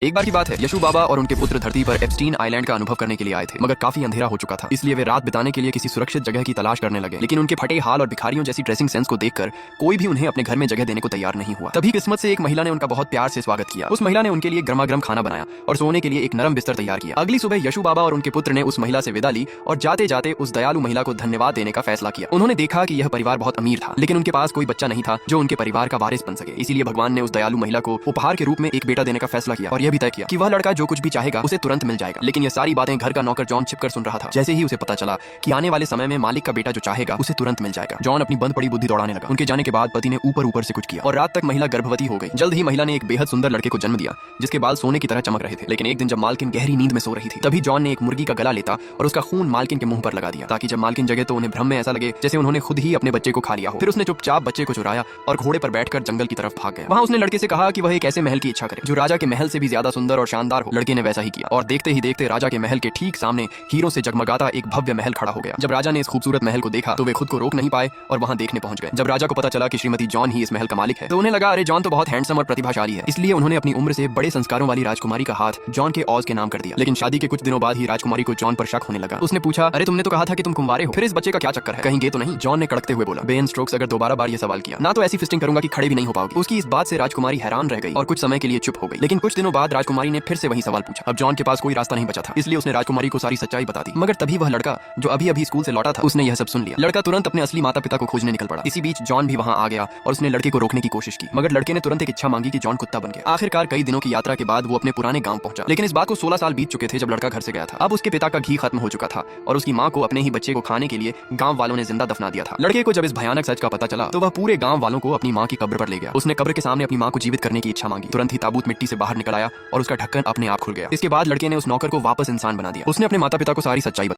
एक बार की बात है, यशु बाबा और उनके पुत्र धरती पर एप्स्टीन आइलैंड का अनुभव करने के लिए आए थे, मगर काफी अंधेरा हो चुका था। इसलिए वे रात बिताने के लिए किसी सुरक्षित जगह की तलाश करने लगे। लेकिन उनके फटे हाल और भिखारियों जैसी ड्रेसिंग सेंस को देखकर कोई भी उन्हें अपने घर में जगह देने को तैयार नहीं हुआ। तभी किस्मत से एक महिला ने उनका बहुत प्यार से स्वागत किया। उस महिला ने उनके लिए गर्मा-गर्म खाना बनाया और सोने के लिए एक नरम बिस्तर तैयार किया। अगली सुबह यशु बाबा और उनके पुत्र ने उस महिला से विदा ली और जाते जाते उस दयालु महिला को धन्यवाद देने का फैसला किया। उन्होंने देखा कि यह परिवार बहुत अमीर था, लेकिन उनके पास कोई बच्चा नहीं था जो उनके परिवार का वारिस बन सके। इसीलिए भगवान ने उस दयालु महिला को उपहार के रूप में एक बेटा देने का फैसला किया और यह भी तय किया कि वह लड़का जो कुछ भी चाहेगा उसे तुरंत मिल जाएगा। लेकिन ये सारी बातें घर का नौकर जॉन छिपकर सुन रहा था। जैसे ही उसे पता चला कि आने वाले समय में मालिक का बेटा जो चाहेगा उसे तुरंत मिल जाएगा, जॉन अपनी बंद पड़ी बुद्धि दौड़ाने लगा। उनके जाने के बाद पति ने ऊपर से कुछ किया और रात तक महिला गर्भवती हो गई। जल्द ही महिला ने एक बेहद सुंदर लड़के को जन्म दिया जिसके बाल सोने की तरह चमक रहे थे। लेकिन एक दिन जब मालकिन गहरी नींद में सो रही थी, तभी जॉन ने एक मुर्गी का गला लेता और उसका खून मालकिन के मुंह पर लगा दिया, ताकि जब मालकिन जगे तो उन्हें भ्रम में ऐसा लगे जैसे उन्होंने खुद ही अपने बच्चे को खा लिया हो। फिर उसने चुपचाप बच्चे को चुराया और घोड़े पर बैठकर जंगल की तरफ भाग गया। वहां उसने लड़के से कहा कि वह एक ऐसे महल की इच्छा करे जो राजा के महल से भी ज्यादा सुंदर और शानदार हो। लड़के ने वैसा ही किया और देखते ही देखते राजा के महल के ठीक सामने हीरों से जगमगाता एक भव्य महल खड़ा हो गया। जब राजा ने इस खूबसूरत महल को देखा तो वे खुद को रोक नहीं पाए और वहां देखने पहुंच गए। जब राजा को पता चला कि श्रीमती जॉन ही इस महल का मालिक है, तो उन्हें लगा अरे जॉन तो बहुत हैंडसम और प्रतिभाशाली है। इसलिए उन्होंने अपनी उम्र से बड़े संस्कारों वाली राजकुमारी का हाथ जॉन के औज के नाम कर दिया। लेकिन शादी के कुछ दिनों बाद ही राजकुमारी को जॉन पर शक होने लगा। उसने पूछा, अरे तुमने तो कहा था कि तुम कुंवारे हो, फिर इस बच्चे का क्या चक्कर है, कहीं गे तो नहीं? जॉन ने कड़कते हुए बोला, बेन स्ट्रोक्स अगर दोबारा बार ये सवाल किया ना तो ऐसी फिस्टिंग करूंगा कि खड़े भी नहीं हो पाओगे। उसकी इस बात से राजकुमारी हैरान रह गई और कुछ समय के लिए चुप हो गई। लेकिन कुछ दिनों बाद राजकुमारी ने फिर से वही सवाल पूछा। अब जॉन के पास कोई रास्ता नहीं बचा था, इसलिए उसने राजकुमारी को सारी सच्चाई बता दी। मगर तभी वह लड़का जो अभी अभी स्कूल से लौटा था, उसने यह सब सुन लिया। लड़का तुरंत अपने असली माता पिता को खोजने निकल पड़ा। इसी बीच जॉन भी वहां आ गया और उसने लड़के को रोकने की कोशिश की, मगर लड़के ने तुरंत एक इच्छा मांगी कि जॉन कुत्ता बन गया। आखिरकार कई दिनों की यात्रा के बाद वो अपने पुराने गांव पहुंचा। लेकिन इस बात को 16 साल बीत चुके थे जब लड़का घर से गया था। अब उसके पिता का घी खत्म हो चुका था और उसकी मां को अपने ही बच्चे को खाने के लिए गांव वालों ने जिंदा दफना दिया था। लड़के को जब इस भयानक सच का पता चला तो वह पूरे गांव वालों को अपनी मां की कब्र पर ले गया। उसने कब्र के सामने अपनी मां को जीवित करने की इच्छा मांगी। तुरंत ही ताबूत मिट्टी से बाहर निकल आया और उसका ढक्कन अपने आप खुल गया। इसके बाद लड़के ने उस नौकर को वापस इंसान बना दिया। उसने अपने माता पिता को सारी सच्चाई